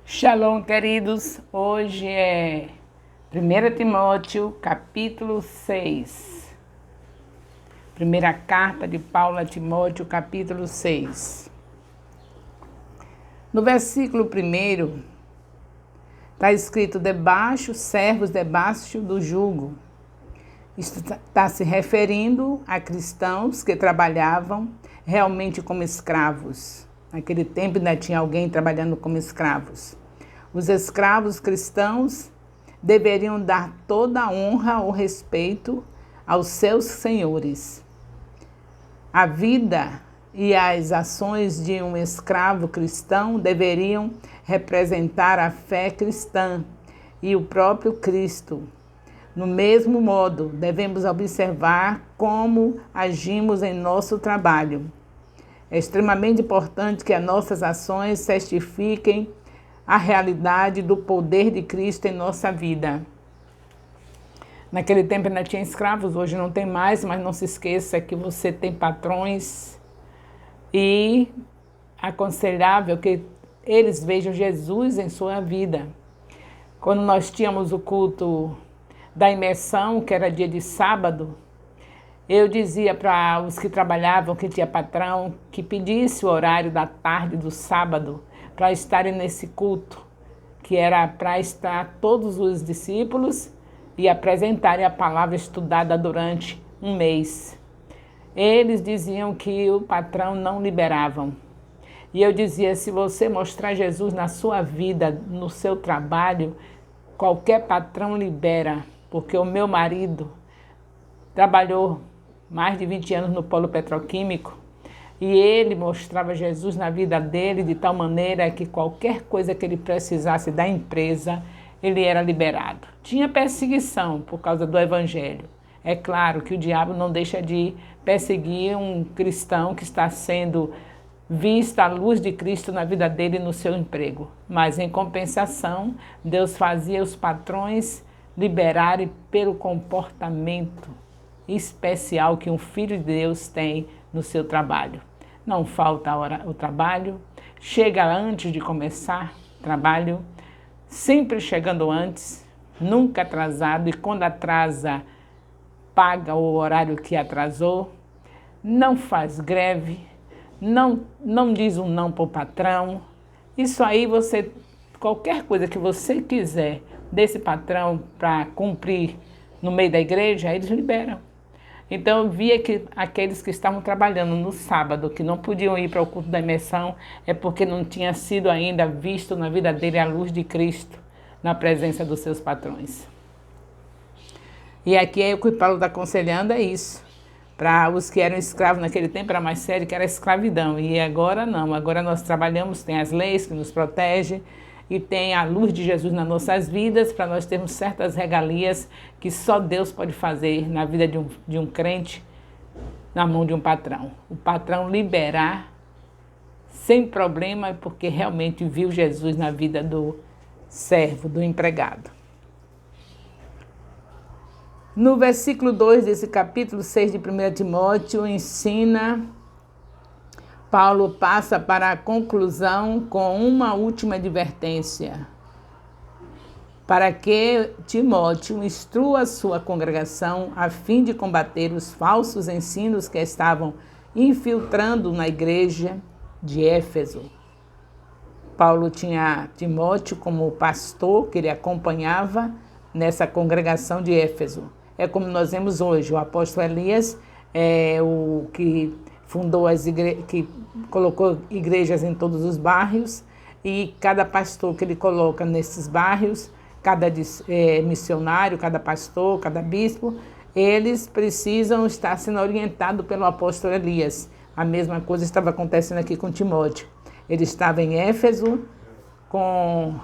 Shalom, queridos. Hoje é 1 Timóteo, capítulo 6. Primeira carta de Paulo a Timóteo, capítulo 6. No versículo 1, está escrito: servos debaixo do jugo. Isso está se referindo a cristãos que trabalhavam realmente como escravos. Naquele tempo ainda tinha alguém trabalhando como escravos. Os escravos cristãos deveriam dar toda a honra ou respeito aos seus senhores. A vida e as ações de um escravo cristão deveriam representar a fé cristã e o próprio Cristo. No mesmo modo, devemos observar como agimos em nosso trabalho. É extremamente importante que as nossas ações testifiquem a realidade do poder de Cristo em nossa vida. Naquele tempo ainda tinha escravos, hoje não tem mais, mas não se esqueça que você tem patrões e aconselhável que eles vejam Jesus em sua vida. Quando nós tínhamos o culto da imersão, que era dia de sábado, eu dizia para os que trabalhavam, que tinha patrão, que pedisse o horário da tarde do sábado para estarem nesse culto, que era para estar todos os discípulos e apresentarem a palavra estudada durante um mês. Eles diziam que o patrão não liberavam. E eu dizia: se você mostrar Jesus na sua vida, no seu trabalho, qualquer patrão libera, porque o meu marido trabalhou mais de 20 anos no polo petroquímico e ele mostrava Jesus na vida dele de tal maneira que qualquer coisa que ele precisasse da empresa, ele era liberado. Tinha perseguição por causa do evangelho. É claro que o diabo não deixa de perseguir um cristão que está sendo vista a luz de Cristo na vida dele e no seu emprego. Mas em compensação, Deus fazia os patrões liberarem pelo comportamento especial que um filho de Deus tem no seu trabalho. Não falta o trabalho, chega antes de começar trabalho, sempre chegando antes, nunca atrasado, e quando atrasa, paga o horário que atrasou, não faz greve, não diz um não para o patrão. Isso aí qualquer coisa que você quiser desse patrão para cumprir no meio da igreja, eles liberam. Então eu via que aqueles que estavam trabalhando no sábado, que não podiam ir para o culto da imersão, é porque não tinha sido ainda visto na vida dele a luz de Cristo, na presença dos seus patrões. E aqui é o que Paulo está aconselhando, é isso. Para os que eram escravos naquele tempo era mais sério, que era a escravidão. E agora não, agora nós trabalhamos, tem as leis que nos protegem, e tem a luz de Jesus nas nossas vidas, para nós termos certas regalias que só Deus pode fazer na vida de um crente, na mão de um patrão. O patrão liberar sem problema, porque realmente viu Jesus na vida do servo, do empregado. No versículo 2 desse capítulo 6 de 1 Timóteo, Paulo passa para a conclusão com uma última advertência. Para que Timóteo instrua a sua congregação a fim de combater os falsos ensinos que estavam infiltrando na igreja de Éfeso. Paulo tinha Timóteo como pastor que ele acompanhava nessa congregação de Éfeso. É como nós vemos hoje, o apóstolo Elias é o que fundou que colocou igrejas em todos os bairros, e cada pastor que ele coloca nesses bairros, cada missionário, cada pastor, cada bispo, eles precisam estar sendo orientados pelo apóstolo Elias. A mesma coisa estava acontecendo aqui com Timóteo. Ele estava em Éfeso com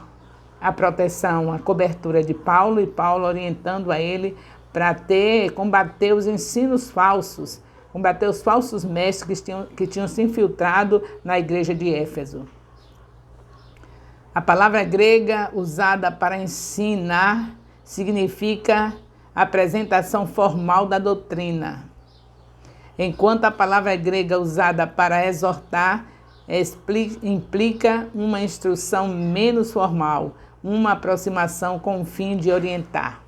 a proteção, a cobertura de Paulo, e Paulo orientando a ele para combater os ensinos falsos, combater os falsos mestres que tinham se infiltrado na igreja de Éfeso. A palavra grega usada para ensinar significa apresentação formal da doutrina, enquanto a palavra grega usada para exortar implica uma instrução menos formal, uma aproximação com o fim de orientar.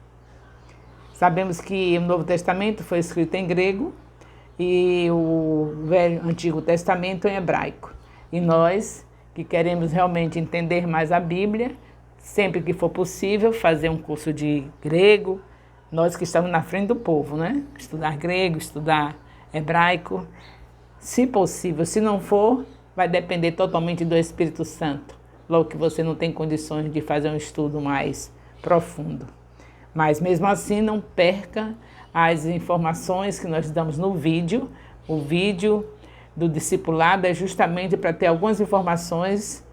Sabemos que o Novo Testamento foi escrito em grego e o Antigo Testamento em hebraico. E nós, que queremos realmente entender mais a Bíblia, sempre que for possível, fazer um curso de grego, nós que estamos na frente do povo, né? Estudar grego, estudar hebraico, se possível. Se não for, vai depender totalmente do Espírito Santo, logo que você não tem condições de fazer um estudo mais profundo. Mas mesmo assim, não perca as informações que nós damos no vídeo. O vídeo do discipulado é justamente para ter algumas informações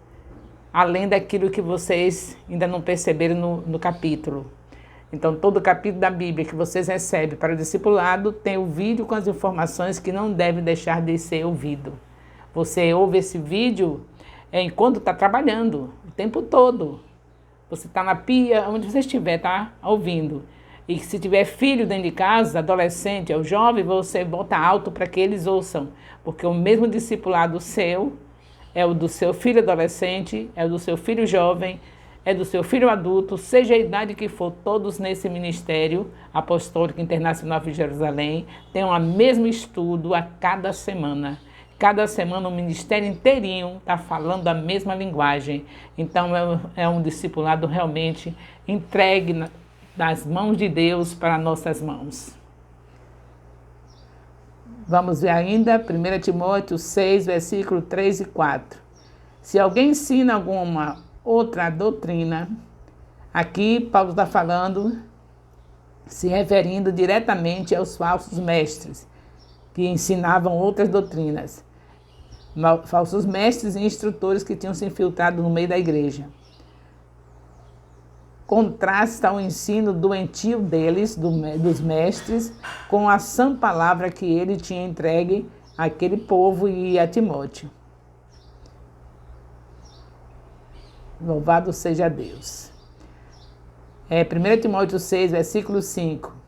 além daquilo que vocês ainda não perceberam no capítulo. Então, todo capítulo da Bíblia que vocês recebem para o discipulado tem o vídeo com as informações que não devem deixar de ser ouvido. Você ouve esse vídeo enquanto está trabalhando, o tempo todo. Você está na pia, onde você estiver, está ouvindo. E se tiver filho dentro de casa, adolescente ou jovem, você bota alto para que eles ouçam. Porque o mesmo discipulado seu é o do seu filho adolescente, é o do seu filho jovem, é do seu filho adulto, seja a idade que for, todos nesse Ministério Apostólico Internacional de Jerusalém têm o mesmo estudo a cada semana. Cada semana o ministério inteirinho está falando a mesma linguagem. Então é um discipulado realmente entregue das mãos de Deus para nossas mãos. Vamos ver ainda 1 Timóteo 6, versículo 3 e 4. Se alguém ensina alguma outra doutrina, aqui Paulo está falando, se referindo diretamente aos falsos mestres, que ensinavam outras doutrinas. Falsos mestres e instrutores que tinham se infiltrado no meio da igreja. Contrasta o ensino doentio deles, dos mestres, com a sã palavra que ele tinha entregue àquele povo e a Timóteo. Louvado seja Deus. 1 Timóteo 6, versículo 5.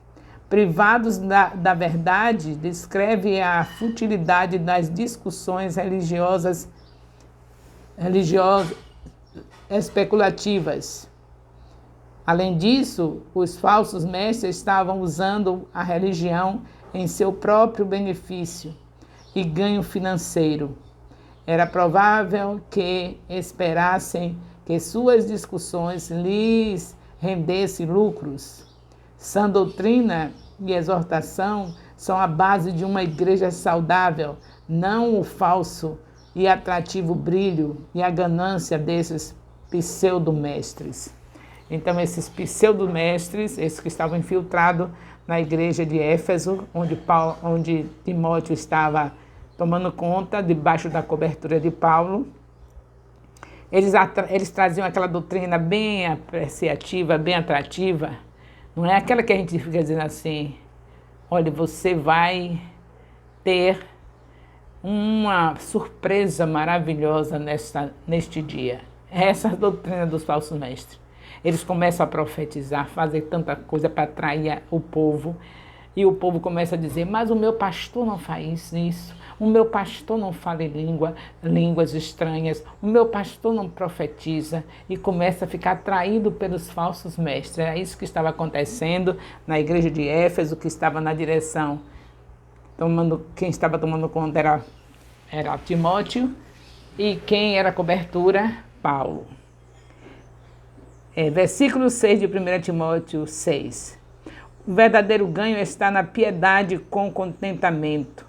Privados da verdade, descreve a futilidade das discussões religiosas especulativas. Além disso, os falsos mestres estavam usando a religião em seu próprio benefício e ganho financeiro. Era provável que esperassem que suas discussões lhes rendessem lucros. Sã doutrina e exortação são a base de uma igreja saudável, não o falso e atrativo brilho e a ganância desses pseudo-mestres. Então, esses pseudo-mestres, esses que estavam infiltrados na igreja de Éfeso, onde Timóteo estava tomando conta, debaixo da cobertura de Paulo, eles traziam aquela doutrina bem apreciativa, bem atrativa. Não é aquela que a gente fica dizendo assim, olha, você vai ter uma surpresa maravilhosa neste dia. Essa é a doutrina dos falsos mestres. Eles começam a profetizar, fazer tanta coisa para atrair o povo. E o povo começa a dizer, mas o meu pastor não faz isso. O meu pastor não fala em línguas estranhas. O meu pastor não profetiza. E começa a ficar atraído pelos falsos mestres. Era isso que estava acontecendo na igreja de Éfeso, que estava na direção. Quem estava tomando conta era Timóteo. E quem era a cobertura? Paulo. Versículo 6 de 1 Timóteo 6. O verdadeiro ganho está na piedade com contentamento,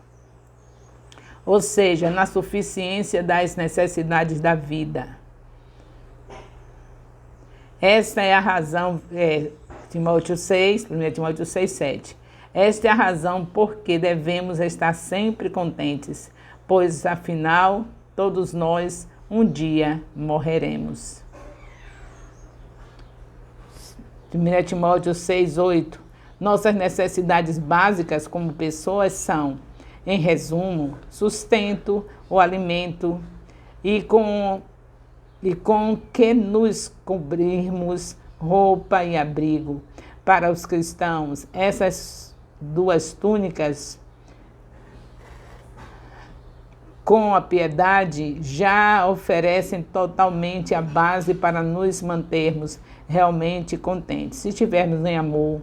ou seja, na suficiência das necessidades da vida. Esta é a razão, Timóteo 6, 1 Timóteo 6, 7. Esta é a razão por que devemos estar sempre contentes, pois afinal todos nós um dia morreremos. 1 Timóteo 6, 8. Nossas necessidades básicas como pessoas são, em resumo, sustento, o alimento e com que nos cobrirmos, roupa e abrigo. Para os cristãos, essas duas túnicas com a piedade, já oferecem totalmente a base para nos mantermos realmente contentes. Se estivermos em amor,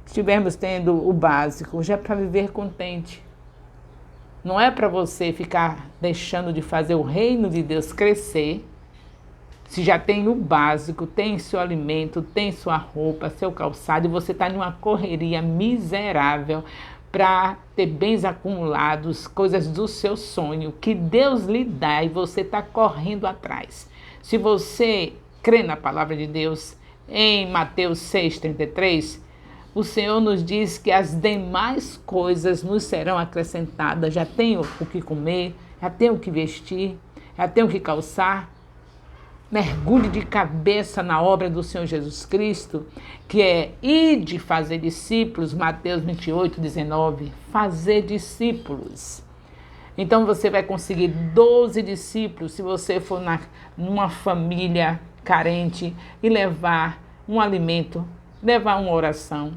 estivermos tendo o básico, já é para viver contente. Não é para você ficar deixando de fazer o reino de Deus crescer, se já tem o básico, tem seu alimento, tem sua roupa, seu calçado, e você está numa correria miserável para ter bens acumulados, coisas do seu sonho, que Deus lhe dá e você está correndo atrás. Se você crê na palavra de Deus, em Mateus 6,33, o Senhor nos diz que as demais coisas nos serão acrescentadas. Já tenho o que comer, já tenho o que vestir, já tenho o que calçar. Mergulhe de cabeça na obra do Senhor Jesus Cristo, que é ide fazer discípulos, Mateus 28,19, fazer discípulos. Então você vai conseguir 12 discípulos se você for numa família carente e levar um alimento, levar uma oração.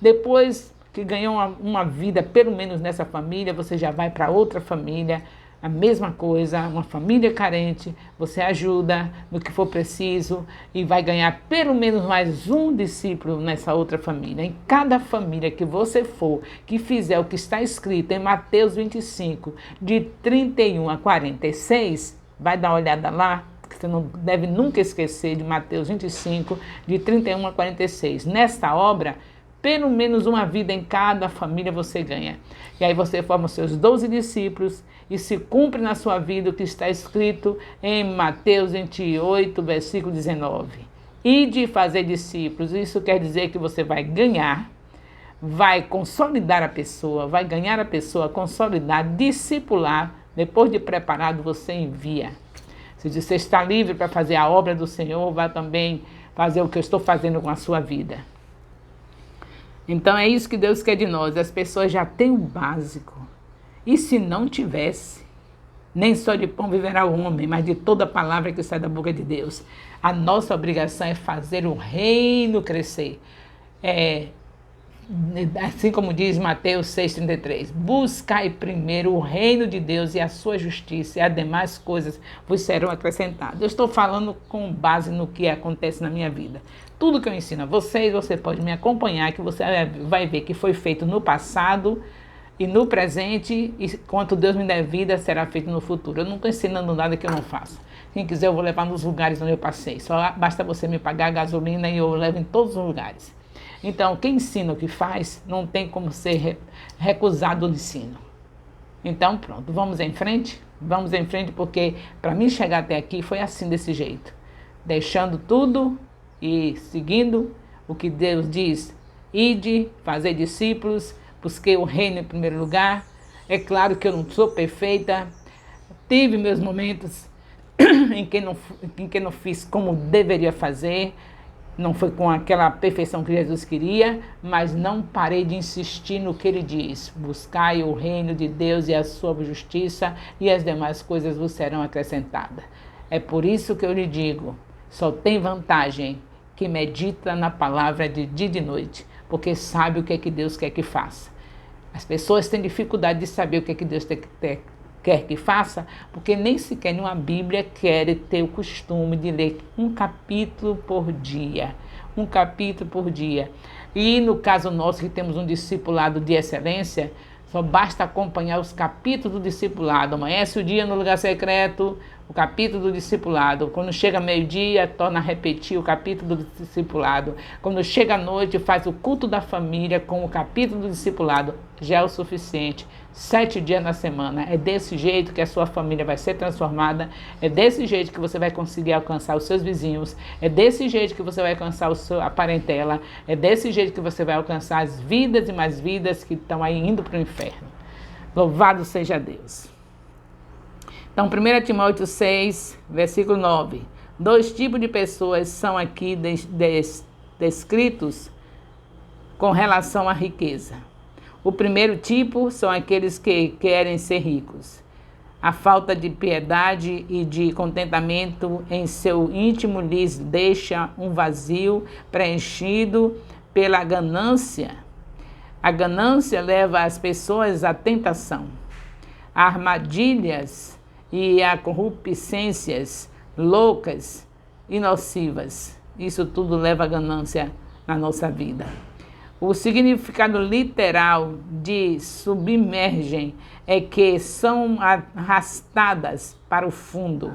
Depois que ganhou uma vida, pelo menos nessa família, você já vai para outra família, a mesma coisa, uma família carente, você ajuda no que for preciso e vai ganhar pelo menos mais um discípulo nessa outra família. Em cada família que você for, que fizer o que está escrito em Mateus 25, de 31 a 46, vai dar uma olhada lá, que você não deve nunca esquecer de Mateus 25, de 31 a 46. Nesta obra, pelo menos uma vida em cada família você ganha. E aí você forma os seus 12 discípulos e se cumpre na sua vida o que está escrito em Mateus 28, versículo 19. Ide fazer discípulos. Isso quer dizer que você vai ganhar, vai consolidar a pessoa, vai ganhar a pessoa, consolidar, discipular. Depois de preparado, você envia. Se você está livre para fazer a obra do Senhor, vai também fazer o que eu estou fazendo com a sua vida. Então é isso que Deus quer de nós. As pessoas já têm o básico. E se não tivesse, nem só de pão viverá o homem, mas de toda palavra que sai da boca de Deus. A nossa obrigação é fazer o reino crescer. Assim como diz Mateus 6,33, buscai primeiro o reino de Deus e a sua justiça, e as demais coisas vos serão acrescentadas. Eu estou falando com base no que acontece na minha vida. Tudo que eu ensino a vocês, você pode me acompanhar, que você vai ver que foi feito no passado e no presente, e quanto Deus me der vida, será feito no futuro. Eu não estou ensinando nada que eu não faça. Quem quiser, eu vou levar nos lugares onde eu passei. Só basta você me pagar a gasolina e eu levo em todos os lugares. Então, quem ensina o que faz, não tem como ser recusado do ensino. Então, pronto, vamos em frente? Vamos em frente, porque para mim chegar até aqui foi assim, desse jeito. Deixando tudo e seguindo o que Deus diz. Ide, fazer discípulos, busquei o reino em primeiro lugar. É claro que eu não sou perfeita. Tive meus momentos em que não fiz como deveria fazer. Não foi com aquela perfeição que Jesus queria, mas não parei de insistir no que ele diz. Buscai o reino de Deus e a sua justiça, e as demais coisas vos serão acrescentadas. É por isso que eu lhe digo, só tem vantagem que medita na palavra de dia e de noite, porque sabe o que é que Deus quer que faça. As pessoas têm dificuldade de saber o que é que Deus quer que faça, porque nem sequer numa Bíblia quer ter o costume de ler um capítulo por dia. Um capítulo por dia. E no caso nosso, que temos um discipulado de excelência, só basta acompanhar os capítulos do discipulado. Amanhece o dia no lugar secreto, o capítulo do discipulado. Quando chega meio-dia, torna a repetir o capítulo do discipulado. Quando chega à noite, faz o culto da família com o capítulo do discipulado. Já é o suficiente. 7 dias na semana. É desse jeito que a sua família vai ser transformada. É desse jeito que você vai conseguir alcançar os seus vizinhos. É desse jeito que você vai alcançar a parentela. É desse jeito que você vai alcançar as vidas e mais vidas que estão aí indo para o inferno. Louvado seja Deus. Então, 1 Timóteo 6, versículo 9. 2 tipos de pessoas são aqui descritos com relação à riqueza. O primeiro tipo são aqueles que querem ser ricos. A falta de piedade e de contentamento em seu íntimo lhes deixa um vazio preenchido pela ganância. A ganância leva as pessoas à tentação. armadilhas e a corrupçências loucas e nocivas. Isso tudo leva à ganância na nossa vida. O significado literal de submergem é que são arrastadas para o fundo.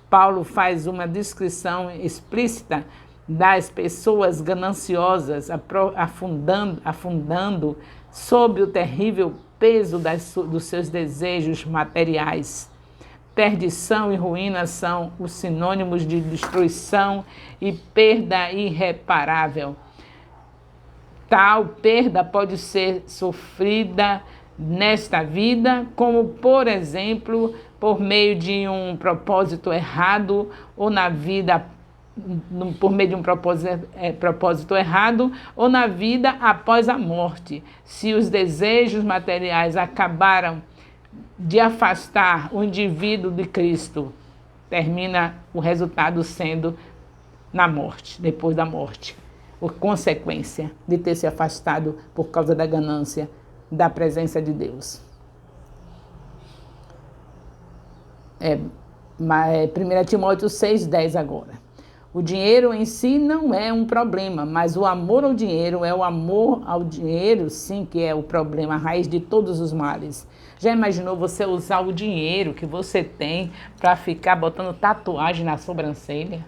Paulo faz uma descrição explícita das pessoas gananciosas afundando sob o terrível peso dos seus desejos materiais. Perdição e ruína são os sinônimos de destruição e perda irreparável. Tal perda pode ser sofrida nesta vida, como, por exemplo, por meio de um propósito errado, ou na vida, por meio de um propósito errado, ou na vida após a morte. Se os desejos materiais acabaram de afastar o indivíduo de Cristo, termina o resultado sendo na morte, depois da morte. Por consequência de ter se afastado por causa da ganância da presença de Deus. 1 Timóteo 6,10 agora. O dinheiro em si não é um problema, mas o amor ao dinheiro é o amor ao dinheiro, sim, que é o problema, a raiz de todos os males. Já imaginou você usar o dinheiro que você tem para ficar botando tatuagem na sobrancelha?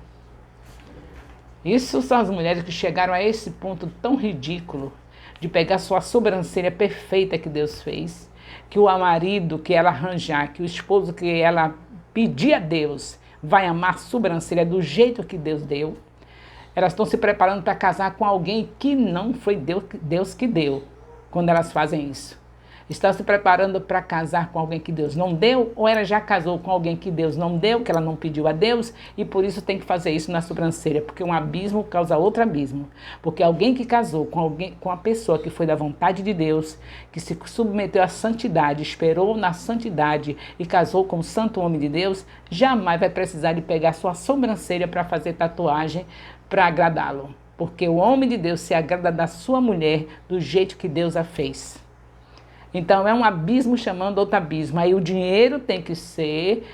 Isso são as mulheres que chegaram a esse ponto tão ridículo de pegar sua sobrancelha perfeita que Deus fez, que o marido que ela arranjar, que o esposo que ela pedir a Deus vai amar a sobrancelha do jeito que Deus deu. Elas estão se preparando para casar com alguém que não foi Deus que deu, quando elas fazem isso. Estão se preparando para casar com alguém que Deus não deu, ou ela já casou com alguém que Deus não deu, que ela não pediu a Deus, e por isso tem que fazer isso na sobrancelha, porque um abismo causa outro abismo. Porque alguém que casou com a pessoa que foi da vontade de Deus, que se submeteu à santidade, esperou na santidade e casou com o santo homem de Deus, jamais vai precisar de pegar sua sobrancelha para fazer tatuagem para agradá-lo. Porque o homem de Deus se agrada da sua mulher do jeito que Deus a fez. Então, é um abismo chamando outro abismo. Aí o dinheiro tem que ser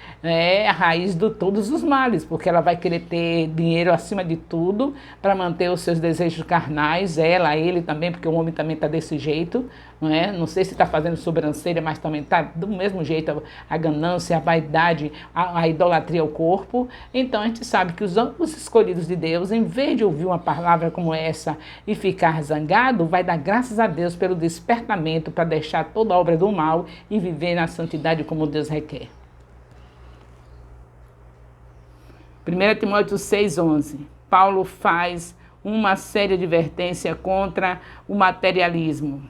a raiz de todos os males, porque ela vai querer ter dinheiro acima de tudo para manter os seus desejos carnais, ele também, porque o homem também está desse jeito, não é? Não sei se está fazendo sobrancelha, mas também está do mesmo jeito, a ganância, a vaidade, a idolatria ao corpo. Então, a gente sabe que os escolhidos de Deus, em vez de ouvir uma palavra como essa e ficar zangado, vai dar graças a Deus pelo despertamento para deixar toda obra do mal e viver na santidade como Deus requer. 1 Timóteo 6,11. Paulo faz uma séria advertência contra o materialismo.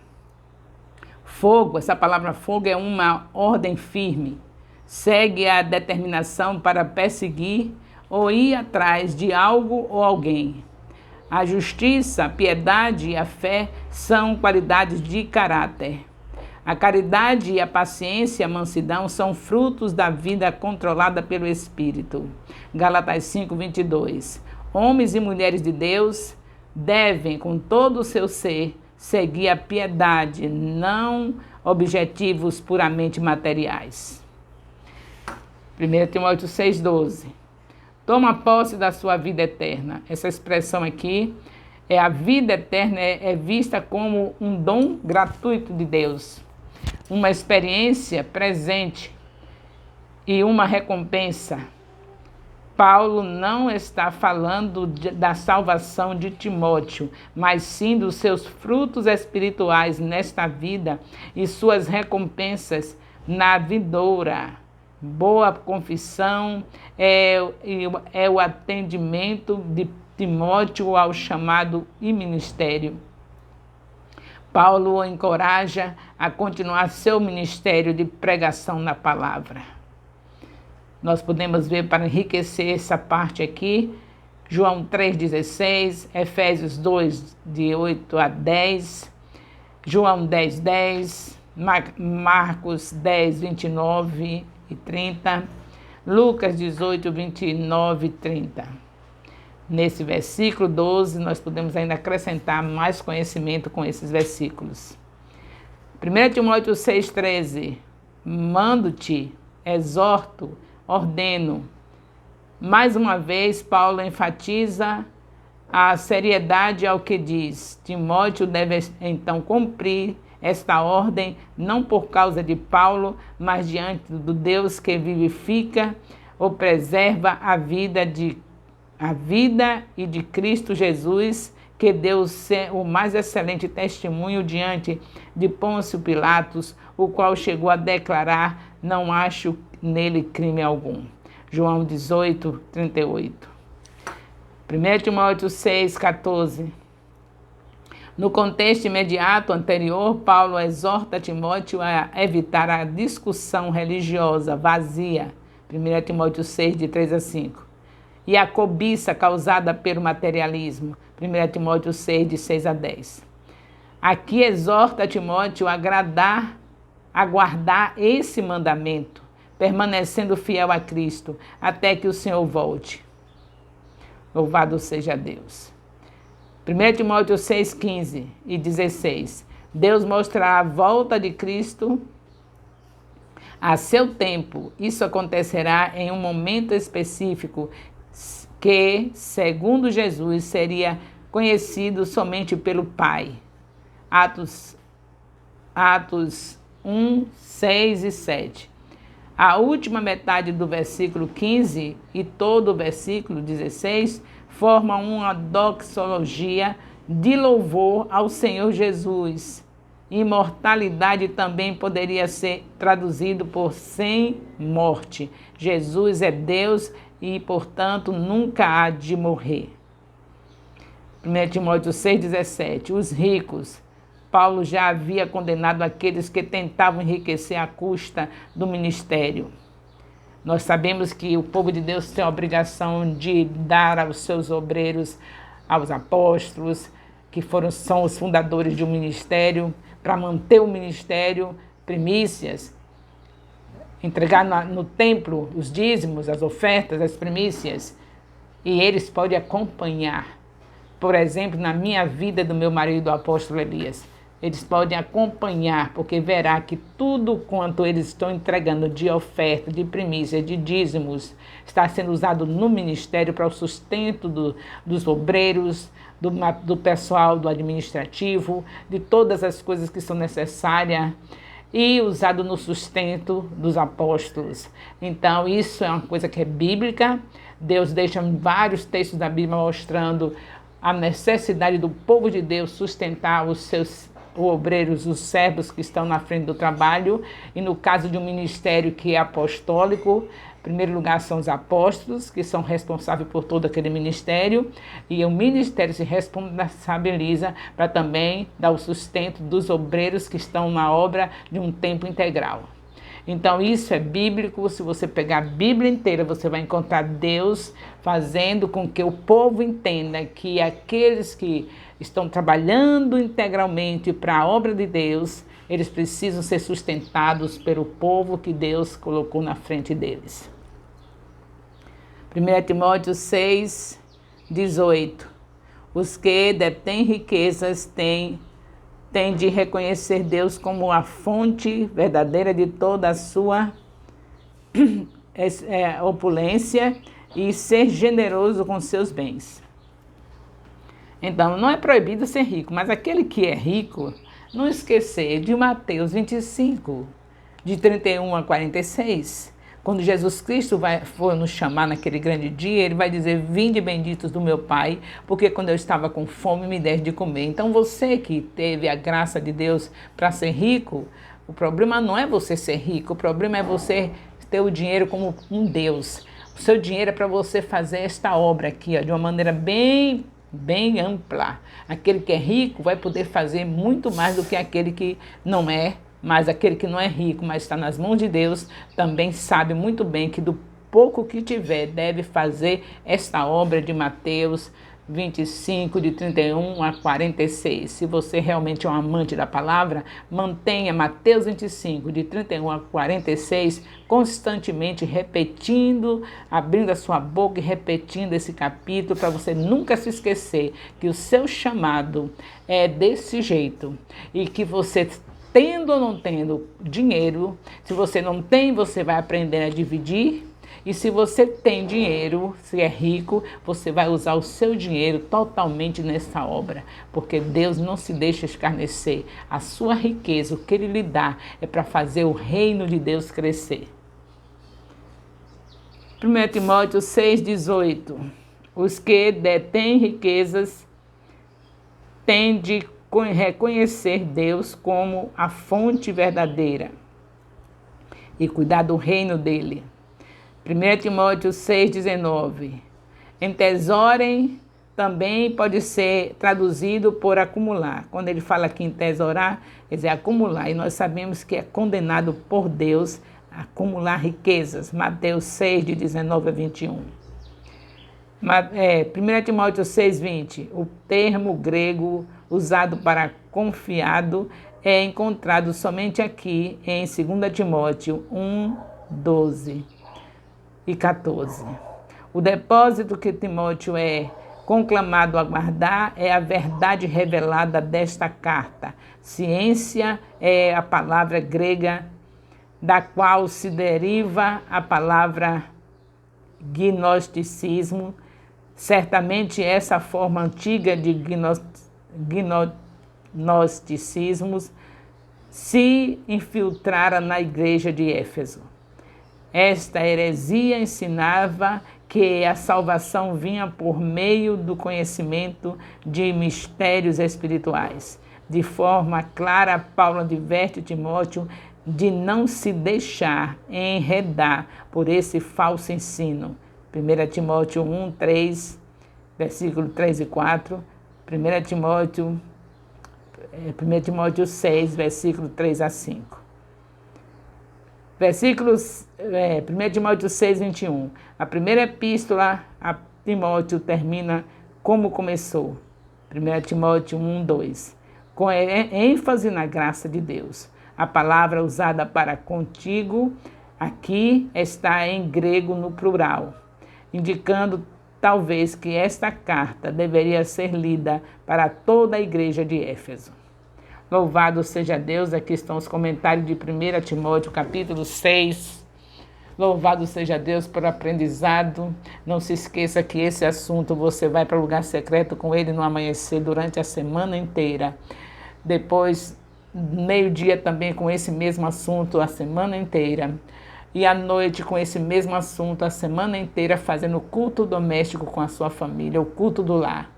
Fogo, essa palavra fogo é uma ordem firme. Segue a determinação para perseguir ou ir atrás de algo ou alguém. A justiça, a piedade e a fé são qualidades de caráter. A caridade e a paciência e a mansidão são frutos da vida controlada pelo Espírito. Gálatas 5:22. Homens e mulheres de Deus devem, com todo o seu ser, seguir a piedade, não objetivos puramente materiais. 1 Timóteo 6,12. Toma posse da sua vida eterna. Essa expressão aqui, a vida eterna é vista como um dom gratuito de Deus, uma experiência presente e uma recompensa. Paulo não está falando da salvação de Timóteo, mas sim dos seus frutos espirituais nesta vida e suas recompensas na vindoura. Boa confissão é o atendimento de Timóteo ao chamado e ministério. Paulo o encoraja a continuar seu ministério de pregação da palavra. Nós podemos ver, para enriquecer essa parte aqui, João 3,16, Efésios 2, de 8 a 10, João 10:10, Marcos 10, 29 e 30, Lucas 18, 29 e 30. Nesse versículo 12, nós podemos ainda acrescentar mais conhecimento com esses versículos. 1 Timóteo 6,13. Mando-te, exorto, ordeno. Mais uma vez, Paulo enfatiza a seriedade ao que diz. Timóteo deve então cumprir esta ordem, não por causa de Paulo, mas diante do Deus que vivifica ou preserva a vida e de Cristo Jesus, que deu o mais excelente testemunho diante de Pôncio Pilatos, o qual chegou a declarar: não acho nele crime algum. João 18, 38. 1 Timóteo 6, 14. No contexto imediato anterior, Paulo exorta Timóteo a evitar a discussão religiosa vazia, 1 Timóteo 6, de 3 a 5, e a cobiça causada pelo materialismo, 1 Timóteo 6, de 6 a 10. Aqui exorta Timóteo a guardar esse mandamento, permanecendo fiel a Cristo, até que o Senhor volte. Louvado seja Deus. 1 Timóteo 6, 15 e 16. Deus mostrará a volta de Cristo a seu tempo. Isso acontecerá em um momento específico que, segundo Jesus, seria conhecido somente pelo Pai. Atos 1, 6 e 7. A última metade do versículo 15 e todo o versículo 16 formam uma doxologia de louvor ao Senhor Jesus. Imortalidade também poderia ser traduzido por sem morte. Jesus é Deus e, portanto, nunca há de morrer. 1 Timóteo 6,17. Os ricos. Paulo já havia condenado aqueles que tentavam enriquecer à custa do ministério. Nós sabemos que o povo de Deus tem a obrigação de dar aos seus obreiros, aos apóstolos, que são os fundadores de um ministério, para manter o ministério, primícias, entregar no templo os dízimos, as ofertas, as primícias, e eles podem acompanhar. Por exemplo, na minha vida do meu marido, o apóstolo Elias, eles podem acompanhar, porque verá que tudo quanto eles estão entregando de oferta, de primícias, de dízimos, está sendo usado no ministério para o sustento dos obreiros, do pessoal do administrativo, de todas as coisas que são necessárias e usado no sustento dos apóstolos. Então, isso é uma coisa que é bíblica. Deus deixa vários textos da Bíblia mostrando a necessidade do povo de Deus sustentar os seus obreiros, os servos que estão na frente do trabalho. E no caso de um ministério que é apostólico, em primeiro lugar são os apóstolos, que são responsáveis por todo aquele ministério, e o ministério se responsabiliza para também dar o sustento dos obreiros que estão na obra de um tempo integral. Então isso é bíblico. Se você pegar a Bíblia inteira, você vai encontrar Deus fazendo com que o povo entenda que aqueles que estão trabalhando integralmente para a obra de Deus, eles precisam ser sustentados pelo povo que Deus colocou na frente deles. 1 Timóteo 6, 18. Os que detêm riquezas têm de reconhecer Deus como a fonte verdadeira de toda a sua opulência e ser generoso com seus bens. Então, não é proibido ser rico, mas aquele que é rico, não esquecer de Mateus 25, de 31 a 46. Quando Jesus Cristo for nos chamar naquele grande dia, ele vai dizer: vinde benditos do meu Pai, porque quando eu estava com fome me deste de comer. Então você que teve a graça de Deus para ser rico, o problema não é você ser rico, o problema é você ter o dinheiro como um Deus. O seu dinheiro é para você fazer esta obra aqui, ó, de uma maneira bem ampla. Aquele que é rico vai poder fazer muito mais do que aquele que não é. Mas aquele que não é rico, mas está nas mãos de Deus, também sabe muito bem que do pouco que tiver, deve fazer esta obra de Mateus 25, de 31 a 46. Se você realmente é um amante da palavra, mantenha Mateus 25, de 31 a 46, constantemente repetindo, abrindo a sua boca e repetindo esse capítulo, para você nunca se esquecer que o seu chamado é desse jeito e que você tendo ou não tendo dinheiro, se você não tem, você vai aprender a dividir. E se você tem dinheiro, se é rico, você vai usar o seu dinheiro totalmente nessa obra, porque Deus não se deixa escarnecer. A sua riqueza, o que Ele lhe dá, é para fazer o reino de Deus crescer. 1 Timóteo 6,18. Os que detêm riquezas têm de reconhecer Deus como a fonte verdadeira e cuidar do reino dele. 1 Timóteo 6,19. Entesorem também pode ser traduzido por acumular. Quando ele fala aqui em tesourar, quer dizer acumular. E nós sabemos que é condenado por Deus a acumular riquezas. Mateus 6, de 19 a 21. 1 Timóteo 6,20. O termo grego usado para confiado é encontrado somente aqui em 2 Timóteo 1, 12 e 14. O depósito que Timóteo é conclamado a guardar é a verdade revelada desta carta. Ciência é a palavra grega da qual se deriva a palavra gnosticismo. Certamente essa forma antiga de gnosticismo se infiltrara na igreja de Éfeso. Esta heresia ensinava que a salvação vinha por meio do conhecimento de mistérios espirituais. De forma clara, Paulo adverte Timóteo de não se deixar enredar por esse falso ensino. 1 Timóteo 1, 3, versículo 3 e 4. 1 Timóteo 6, versículo 3 a 5. Versículos 1 Timóteo 6, 21. A primeira epístola a Timóteo termina como começou. 1 Timóteo 1, 2. Com ênfase na graça de Deus. A palavra usada para contigo aqui está em grego no plural, indicando talvez que esta carta deveria ser lida para toda a igreja de Éfeso. Louvado seja Deus, aqui estão os comentários de 1 Timóteo, capítulo 6. Louvado seja Deus por aprendizado. Não se esqueça que esse assunto você vai para o lugar secreto com ele no amanhecer durante a semana inteira. Depois, meio-dia também com esse mesmo assunto a semana inteira. E à noite com esse mesmo assunto a semana inteira, fazendo culto doméstico com a sua família, o culto do lar.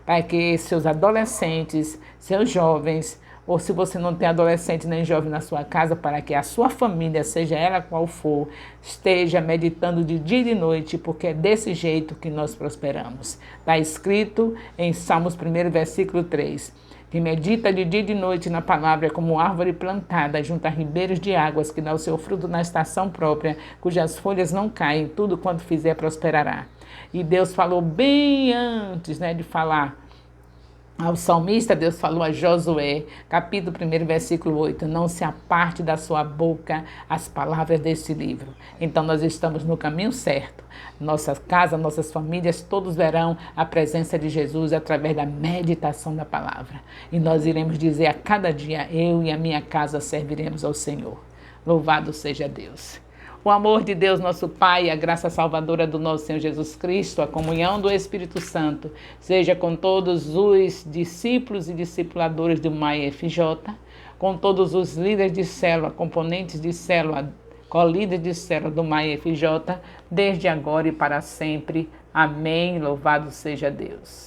Para que seus adolescentes, seus jovens, ou se você não tem adolescente nem jovem na sua casa, para que a sua família, seja ela qual for, esteja meditando de dia e de noite, porque é desse jeito que nós prosperamos. Está escrito em Salmos 1, versículo 3. Que medita de dia e de noite na palavra como árvore plantada junto a ribeiros de águas, que dá o seu fruto na estação própria, cujas folhas não caem, tudo quanto fizer prosperará. E Deus falou bem antes, de falar ao salmista, Deus falou a Josué, capítulo 1, versículo 8, não se aparte da sua boca as palavras desse livro. Então nós estamos no caminho certo. Nossa casa, nossas famílias, todos verão a presença de Jesus através da meditação da palavra. E nós iremos dizer a cada dia, eu e a minha casa serviremos ao Senhor. Louvado seja Deus. O amor de Deus, nosso Pai, a graça salvadora do nosso Senhor Jesus Cristo, a comunhão do Espírito Santo, seja com todos os discípulos e discipuladores do MAI-FJ, com todos os líderes de célula, componentes de célula, colíderes de célula do MAI-FJ, desde agora e para sempre. Amém. Louvado seja Deus.